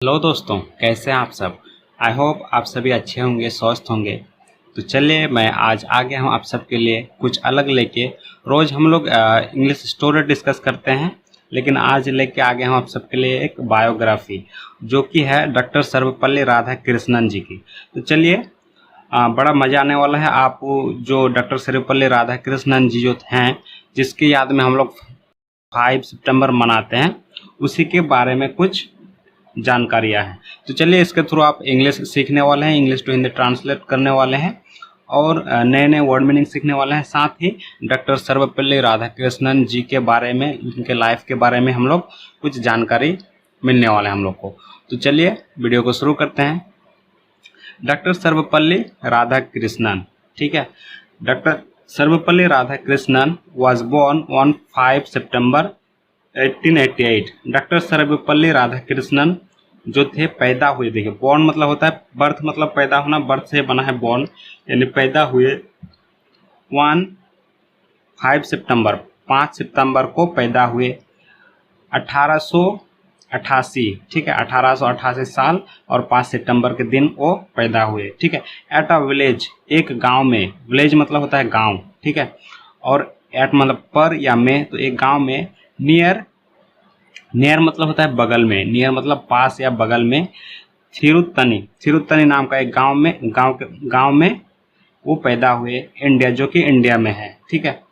Hello दोस्तों, कैसे हैं आप सब। आई होप आप सभी अच्छे होंगे, स्वस्थ होंगे। तो चलिए मैं आज आ गया हूँ आप सबके लिए कुछ अलग लेके। रोज़ हम लोग इंग्लिश स्टोरी डिस्कस करते हैं, लेकिन आज लेके आ गया हूँ आप सबके लिए एक बायोग्राफी जो कि है डॉक्टर सर्वपल्ली राधाकृष्णन जी की। तो चलिए बड़ा मज़ा आने वाला है। आप जो डॉक्टर सर्वपल्ली राधाकृष्णन जी जो हैं, जिसकी याद में हम लोग 5 सितंबर मनाते हैं, उसी के बारे में कुछ जानकारियाँ हैं। तो चलिए इसके थ्रू आप इंग्लिश सीखने वाले हैं, इंग्लिश टू हिंदी ट्रांसलेट करने वाले हैं और नए नए वर्ड मीनिंग सीखने वाले हैं। साथ ही डॉक्टर सर्वपल्ली राधाकृष्णन जी के बारे में, उनके लाइफ के बारे में हम लोग कुछ जानकारी मिलने वाले हैं हम लोग को। तो चलिए वीडियो को शुरू करते हैं। डॉक्टर सर्वपल्ली राधाकृष्णन, ठीक है। Doctor Sarvepalli Radhakrishnan was born on 5 September 1888। Doctor Sarvepalli Radhakrishnan जो थे पैदा हुए, देखिए बॉर्न मतलब होता है बर्थ, मतलब पैदा होना, बर्थ से बना है बॉर्न, यानी पैदा हुए 5 सितंबर 5 सितंबर को पैदा हुए 1888, ठीक है। 1888 साल और 5 सितंबर के दिन वो पैदा हुए, ठीक है। एट अ विलेज, एक गांव में, विलेज मतलब होता है गांव, ठीक है। और एट मतलब पर या में, तो एक गांव में, नियर, नियर मतलब होता है बगल में, नियर मतलब पास या बगल में, थिरुत्तनी, थिरुत्तनी नाम का एक गांव में वो पैदा हुए, इंडिया, जो कि इंडिया में है, ठीक है।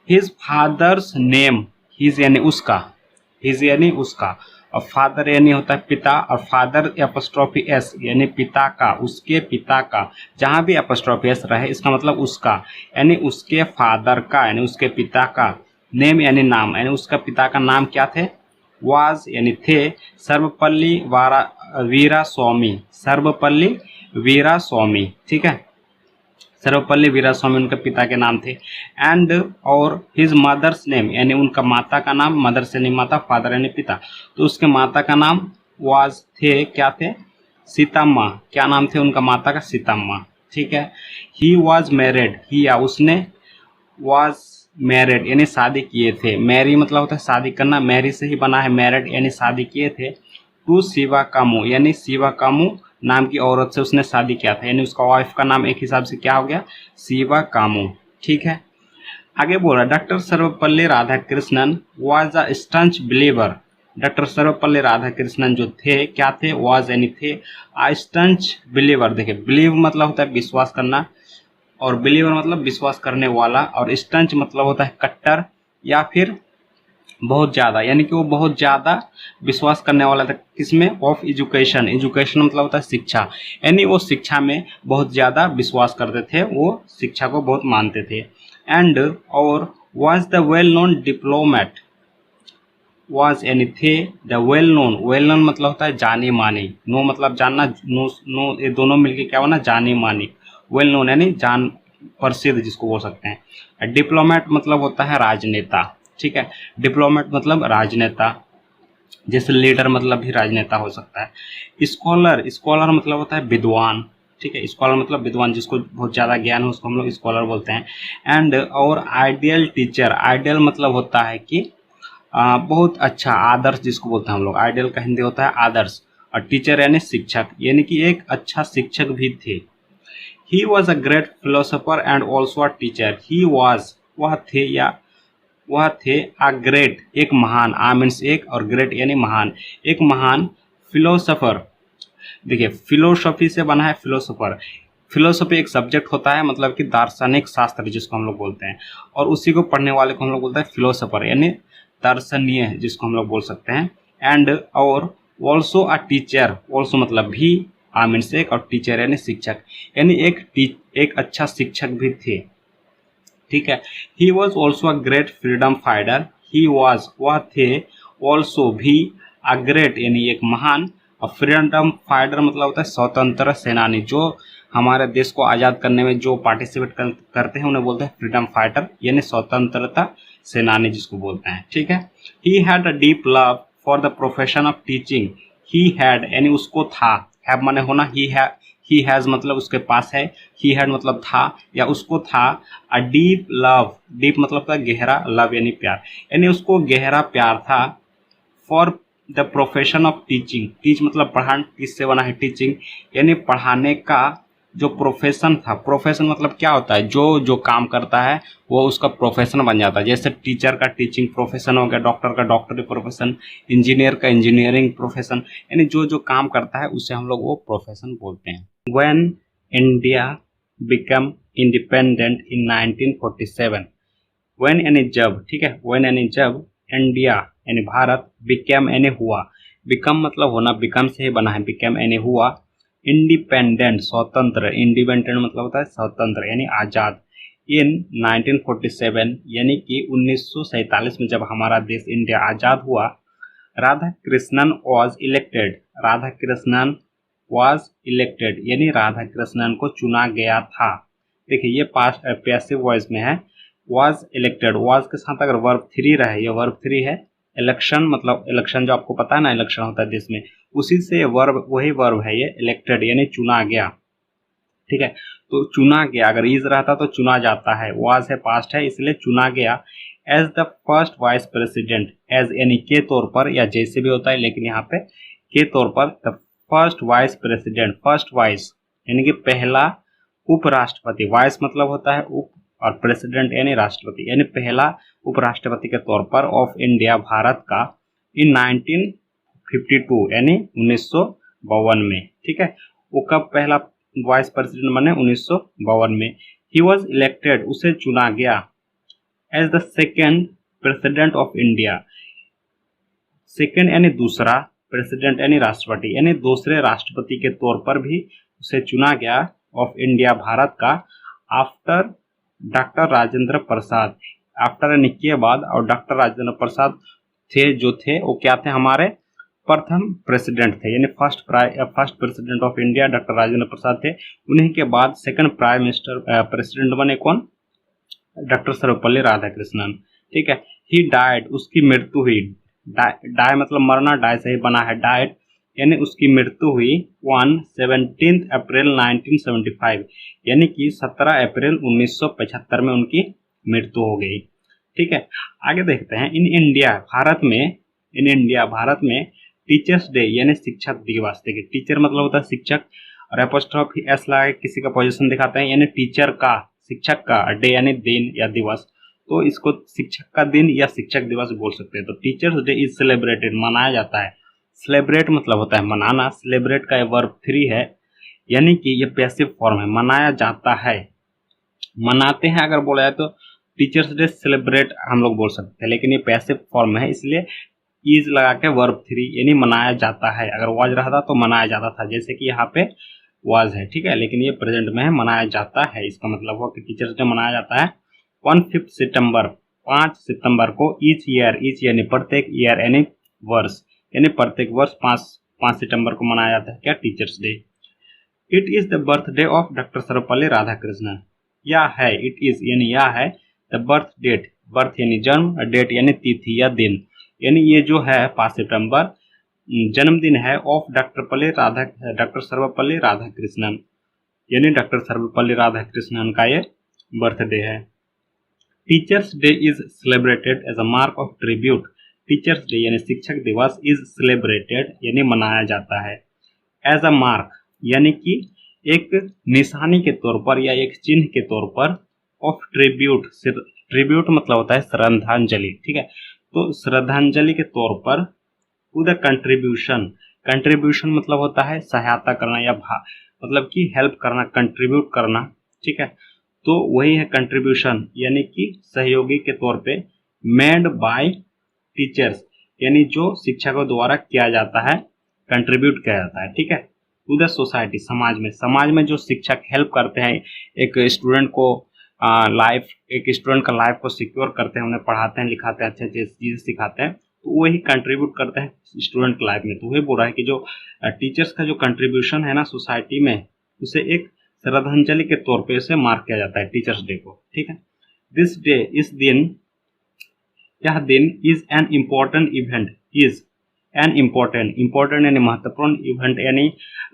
हिज फादर्स नेम, हिज यानी उसका, हिज यानी उसका, और फादर यानी होता है पिता, और फादर एपोस्ट्रोफी एस यानी पिता का, उसके पिता का, जहाँ भी एपोस्ट्रोफी एस रहे इसका मतलब उसका, यानी उसके फादर का, यानी उसके पिता का, नेम यानी नाम, यानी उसका पिता का नाम क्या थे, वाज यानी थे, सर्वपल्ली वीरा स्वामी, सर्वपल्ली वीरा स्वामी, ठीक है। सर्वपल्ली वीरा स्वामी उनके पिता के नाम थे। एंड और हिज मदर्स नेम यानी उनका माता का नाम, मदर से नहीं माता, फादर यानी पिता, तो उसके माता का नाम वाज थे, क्या थे, सीतम्मा, क्या नाम थे उनका माता का, सीतम्मा, ठीक है। ही वाज मैरिड, ही या उसने, वाज मैरिड यानी शादी किए थे, मैरी मतलब होता है शादी करना, मैरी से ही बना है मैरिड यानी शादी किए थे, टू शिवा कामू यानी शिवा कामू नाम की औरत से उसने शादी किया था, यानी उसका वाइफ का नाम एक हिसाब से क्या हो गया, शिवा कामू, ठीक है। आगे बोल रहा doctor Sarvepalli Radhakrishnan was a staunch believer. Doctor Sarvepalli Radhakrishnan जो थे, क्या थे, वाज यानी थे, आ स्टंच बिलीवर, देखिए बिलीव मतलब होता है विश्वास करना, और बिलीवर मतलब विश्वास करने वाला, और स्टंच मतलब होता है कट्टर या फिर बहुत ज़्यादा, यानी कि वो बहुत ज़्यादा विश्वास करने वाला था, किसमें, ऑफ एजुकेशन, एजुकेशन मतलब होता है शिक्षा, यानी वो शिक्षा में बहुत ज़्यादा विश्वास करते थे, वो शिक्षा को बहुत मानते थे। एंड और was the well known diplomat, was यानी थे, the well known, well known मतलब होता है जाने माने, नो मतलब जानना, नो नो ये दोनों मिलके क्या होना, जाने माने, वेल नोन यानी जान, प्रसिद्ध जिसको बोल सकते हैं। डिप्लोमेट मतलब होता है राजनेता, ठीक है। डिप्लोमेट मतलब राजनेता, जैसे लीडर मतलब भी राजनेता हो सकता है। स्कॉलर, स्कॉलर मतलब होता है विद्वान, ठीक है। स्कॉलर मतलब विद्वान, जिसको बहुत ज़्यादा ज्ञान हो उसको हम लोग स्कॉलर बोलते हैं। एंड और आइडियल टीचर, आइडियल मतलब होता है कि बहुत अच्छा, आदर्श जिसको बोलते हैं हम लोग, आइडियल का हिंदी होता है आदर्श, और टीचर यानी शिक्षक, यानी कि एक अच्छा शिक्षक भी थे। He was a great philosopher and also a teacher, he was वह थे, या वह थे, अ ग्रेट एक महान, आ मीन्स एक, और ग्रेट यानी महान, एक महान फिलोसोफर, देखिए फिलोसफी से बना है फिलोसोफर, फिलोसफी एक सब्जेक्ट होता है, मतलब कि दार्शनिक शास्त्र जिसको हम लोग बोलते हैं, और उसी को पढ़ने वाले को हम लोग बोलते हैं फिलोसोफर, यानी दर्शनीय जिसको हम लोग बोल सकते हैं। एंड और ऑल्सो अ टीचर, ऑल्सो मतलब भी, आ मीन्स एक, और टीचर यानी शिक्षक, यानी एक अच्छा शिक्षक भी थे, ठीक है। He was also a great freedom fighter, he was वह थे, ऑल्सो भी, अ ग्रेट यानी एक महान, और फ्रीडम फाइटर मतलब होता है स्वतंत्र सेनानी, जो हमारे देश को आज़ाद करने में जो पार्टिसिपेट करते हैं उन्हें बोलते हैं फ्रीडम फाइटर, यानी स्वतंत्रता सेनानी जिसको बोलते हैं, ठीक है। He had a deep love for the profession of teaching, he had यानी उसको था, हैव माने होना, ही हैज़ मतलब उसके पास है, ही हैड मतलब था या उसको था, अ डीप लव, डीप मतलब था गहरा, लव यानी प्यार, यानी उसको गहरा प्यार था, for the profession of teaching, teach मतलब पढ़ाना, टीच से बना है टीचिंग, यानी पढ़ाने का जो प्रोफेशन था, प्रोफेशन मतलब क्या होता है, जो जो काम करता है वो उसका प्रोफेशन बन जाता है। जैसे टीचर का टीचिंग प्रोफेशन हो गया, डॉक्टर का डॉक्टरी प्रोफेशन, इंजीनियर का इंजीनियरिंग प्रोफेशन, यानी जो जो काम करता है उसे हम लोग वो प्रोफेशन बोलते हैं। When India become independent in 1947, when यानी जब, ठीक है, व्हेन यानी जब, इंडिया यानी भारत, बिकम यानी हुआ, बिकम मतलब होना, बिकम से ही बना है, बिकम यानी हुआ, इंडिपेंडेंट स्वतंत्र, इंडिपेंडेंट मतलब होता है स्वतंत्र यानी आजाद, इन 1947 यानी कि 1947 में जब हमारा देश इंडिया आजाद हुआ, Radha Krishnan was elected, Radha Krishnan was elected यानी राधा कृष्णन को चुना गया था। देखिए ये पास्ट पैसिव वॉइस में है, वॉज इलेक्टेड, वॉज के साथ अगर वर्ब थ्री रहे, ये वर्ब थ्री है, इलेक्शन मतलब इलेक्शन जो आपको पता है ना, इलेक्शन होता है देश में, उसी से ये वर्ब, वही वर्ब है ये इलेक्टेड यानी चुना गया, ठीक है। तो चुना गया अगर इज रहता तो चुना जाता है, वाज है पास्ट है इसलिए चुना गया, as the first vice president, as यानी के तौर पर या जैसे भी होता है, लेकिन यहाँ पे के तौर पर, the first vice president, first vice यानी कि पहला उपराष्ट्रपति, वाइस मतलब होता है उप और प्रेसिडेंट यानी राष्ट्रपति, यानी पहला उपराष्ट्रपति के तौर पर ऑफ इंडिया भारत का, इन 1952 यानी 1952 में, ठीक है। वो कब पहला वाइस प्रेसिडेंट बने, 1952 में। ही वॉज इलेक्टेड उसे चुना गया, as the second president of India, second यानी दूसरा, प्रेसिडेंट यानी राष्ट्रपति, यानी दूसरे राष्ट्रपति के तौर पर भी उसे चुना गया ऑफ इंडिया भारत का, आफ्टर डॉक्टर राजेंद्र प्रसाद, आफ्टर यानी के बाद, और डॉक्टर राजेंद्र प्रसाद थे जो थे वो क्या थे, हमारे प्रथम प्रेसिडेंट थे, यानी first president of India doctor Rajendra Prasad थे। उन्हीं के बाद सेकंड प्राइम मिनिस्टर प्रेसिडेंट बने कौन, डॉक्टर सर्वपल्ली राधाकृष्णन, ठीक है। ही डाइड उसकी मृत्यु हुई, डाई मतलब मरना, डाई से ही बना है डाइड, यानी उसकी मृत्यु हुई 17 अप्रैल 1975 यानी कि 17 अप्रैल 1975 में उनकी मृत्यु हो गई, ठीक है। आगे देखते हैं, इन इंडिया भारत में, इन इंडिया भारत में टीचर्स डे यानी शिक्षक दिवस, देखिए टीचर मतलब होता है शिक्षक, और एपोस्ट्रोफी एस लगा के किसी का पोजीशन दिखाते हैं, यानी टीचर का, शिक्षक का, डे यानी दिन या दिवस, तो इसको शिक्षक का दिन या शिक्षक दिवस बोल सकते हैं। तो टीचर्स डे इज सेलिब्रेटेड मनाया जाता है, सेलिब्रेट मतलब होता है मनाना, सेलिब्रेट का वर्ब थ्री है, यानी कि ये पैसिव फॉर्म है, मनाया जाता है, मनाते हैं अगर बोला जाए तो टीचर्स डे सेलिब्रेट हम लोग बोल सकते हैं, लेकिन ये पैसिव फॉर्म है इसलिए इज लगा के वर्ब थ्री यानी मनाया जाता है, अगर वाज रहता तो मनाया जाता था, जैसे कि यहाँ पे वाज है, ठीक है, लेकिन ये प्रेजेंट में है, मनाया जाता है, इसका मतलब हुआ कि टीचर्स डे मनाया जाता है 15 सितंबर, 5 सितंबर को, ईच ईयर, ईच यानी प्रत्येक, ईयर यानी वर्ष, यानी प्रत्येक वर्ष 5 सितंबर को मनाया जाता है क्या, teachers day. It is the birthday of doctor Sarvepalli Radhakrishnan, यह है, इट इज यानी यह है, द बर्थ डेट, बर्थ यानी जन्म, डेट यानी तिथि या दिन, यानी ये जो है 5 सितंबर जन्मदिन है ऑफ डॉक्टर सर्वपल्ली राधाकृष्णन, यानी डॉक्टर सर्वपल्ली राधाकृष्णन का ये बर्थडे है। Teachers day is celebrated as a mark of tribute, teachers day यानी शिक्षक दिवस इज सेलिब्रेटेड यानी मनाया जाता है, एज अ मार्क यानी कि एक निशानी के तौर पर या एक चिन्ह के तौर पर, ऑफ ट्रिब्यूट, ट्रिब्यूट मतलब होता है श्रद्धांजलि, ठीक है, तो श्रद्धांजलि के तौर पर, टू द कंट्रीब्यूशन, कंट्रीब्यूशन मतलब होता है सहायता करना या मतलब कि हेल्प करना, कंट्रीब्यूट करना, ठीक है, तो वही है कंट्रीब्यूशन यानी कि सहयोगी के तौर पे, मेड बाय टीचर्स यानी जो शिक्षकों द्वारा किया जाता है, कंट्रीब्यूट किया जाता है, ठीक है, टू द सोसाइटी, समाज में, समाज में जो शिक्षक हेल्प करते हैं एक स्टूडेंट को, लाइफ, एक स्टूडेंट का लाइफ को सिक्योर करते हैं, उन्हें पढ़ाते हैं, लिखाते हैं, अच्छे अच्छे चीज़ें सिखाते हैं, तो वही कंट्रीब्यूट करते हैं स्टूडेंट की लाइफ में। तो वही बोल रहा है कि जो टीचर्स का जो कंट्रीब्यूशन है ना सोसाइटी में, उसे एक श्रद्धांजलि के तौर पे इसे मार्क किया जाता है टीचर्स डे को, ठीक है। दिस डे, इस दिन, यह दिन is an important event, is an important यानी महत्वपूर्ण, इवेंट यानी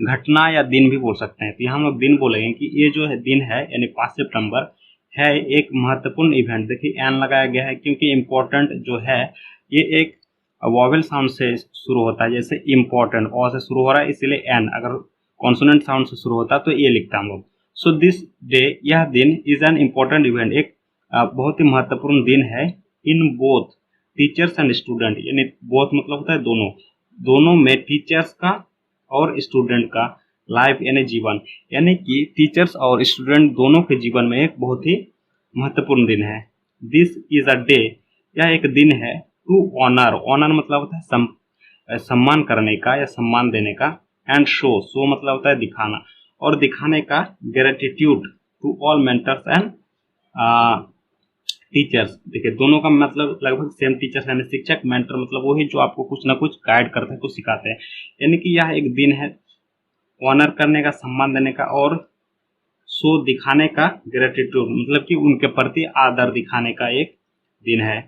घटना या दिन भी बोल सकते हैं, तो यहाँ हम लोग दिन बोलेंगे कि ये जो है दिन है यानी 5 सितंबर है एक महत्वपूर्ण इवेंट, देखिए एन लगाया गया है क्योंकि इम्पोर्टेंट जो है ये एक वॉवेल साउंड से शुरू होता है, जैसे इम्पोर्टेंट ओ से शुरू हो रहा है इसलिए एन, अगर कॉन्सोनेंट साउंड से शुरू होता है तो ए लिखता हम लोग। सो दिस डे, यह दिन इज एन इम्पोर्टेंट इवेंट, एक बहुत ही महत्वपूर्ण दिन है in both teachers and student, यानी बोथ मतलब होता है दोनों, दोनों में टीचर्स का और स्टूडेंट का लाइफ यानी जीवन, यानी कि टीचर्स और स्टूडेंट दोनों के जीवन में एक बहुत ही महत्वपूर्ण दिन है। दिस इज अ डे, यह एक दिन है टू ऑनर, ऑनर मतलब होता है सम्मान करने का या सम्मान देने का, एंड शो, शो मतलब होता है दिखाना और दिखाने का, gratitude to all mentors and teachers. देखिए दोनों का मतलब लगभग सेम, टीचर्स यानी शिक्षक, मेंटर मतलब वही जो आपको कुछ ना कुछ गाइड करते हैं, कुछ सिखाते हैं, यानी कि यह एक दिन है ऑनर करने का, सम्मान देने का, और शो दिखाने का, ग्रेटिट्यूड मतलब कि उनके प्रति आदर दिखाने का एक दिन है।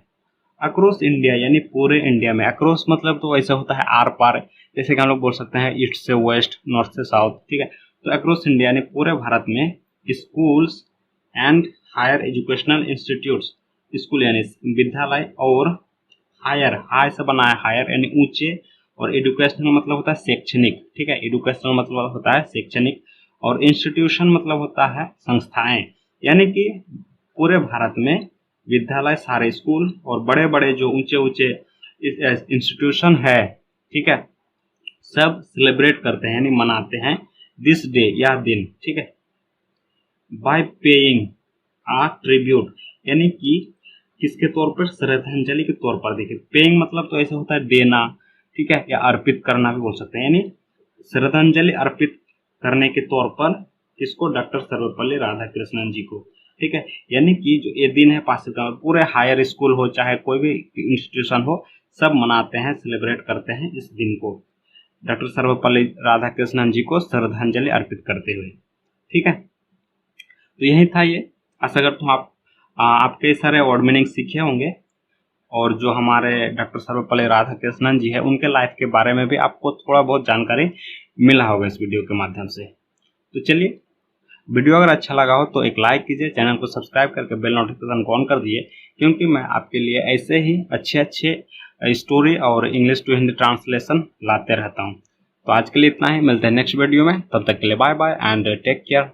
अक्रॉस इंडिया यानी पूरे इंडिया में, अक्रॉस मतलब तो ऐसा होता है आर पार, जैसे कि हम लोग बोल सकते हैं ईस्ट से वेस्ट, नॉर्थ से साउथ, ठीक है। तो अक्रॉस इंडिया यानी पूरे भारत में schools and higher educational institutes, school यानी विद्यालय, और हायर, हाई से बना है हायर यानी ऊंचे, और एजुकेशनल मतलब होता है शैक्षणिक, ठीक है, एजुकेशनल मतलब होता है शैक्षणिक, और इंस्टीट्यूशन मतलब होता है संस्थाएं, यानी कि पूरे भारत में विद्यालय, सारे स्कूल और बड़े बड़े जो ऊंचे ऊंचे इंस्टीट्यूशन है, ठीक है, सब सेलिब्रेट करते हैं यानी मनाते हैं दिस डे, यह दिन, ठीक है, बाय पेइंग आ ट्रिब्यूट, यानी कि किसके तौर पर, श्रद्धांजलि के तौर पर। देखिए पेइंग मतलब तो ऐसा होता है देना, ठीक है, या अर्पित करना भी बोल सकते हैं, यानी श्रद्धांजलि अर्पित करने के तौर पर किसको, डॉक्टर सर्वपल्ली राधाकृष्णन जी को, ठीक है, यानी कि जो ये दिन है पासिघाट, पूरे हायर स्कूल हो चाहे कोई भी इंस्टीट्यूशन हो, सब मनाते हैं, सेलिब्रेट करते हैं इस दिन को, डॉक्टर सर्वपल्ली राधाकृष्णन जी को श्रद्धांजलि अर्पित करते हुए, ठीक है। तो यही था ये, आशा करता हूँ आपके सारे वर्ड मीनिंग सीखे होंगे, और जो हमारे डॉक्टर सर्वपल्ली राधाकृष्णन जी है उनके लाइफ के बारे में भी आपको थोड़ा बहुत जानकारी मिला होगा इस वीडियो के माध्यम से। तो चलिए, वीडियो अगर अच्छा लगा हो तो एक लाइक कीजिए, चैनल को सब्सक्राइब करके बेल नोटिफिकेशन को ऑन कर दिए, क्योंकि मैं आपके लिए ऐसे ही अच्छे अच्छे स्टोरी और इंग्लिश टू हिंदी ट्रांसलेशन लाते रहता हूँ। तो आज के लिए इतना ही, मिलते हैं नेक्स्ट वीडियो में, तब तक के लिए bye bye and take care.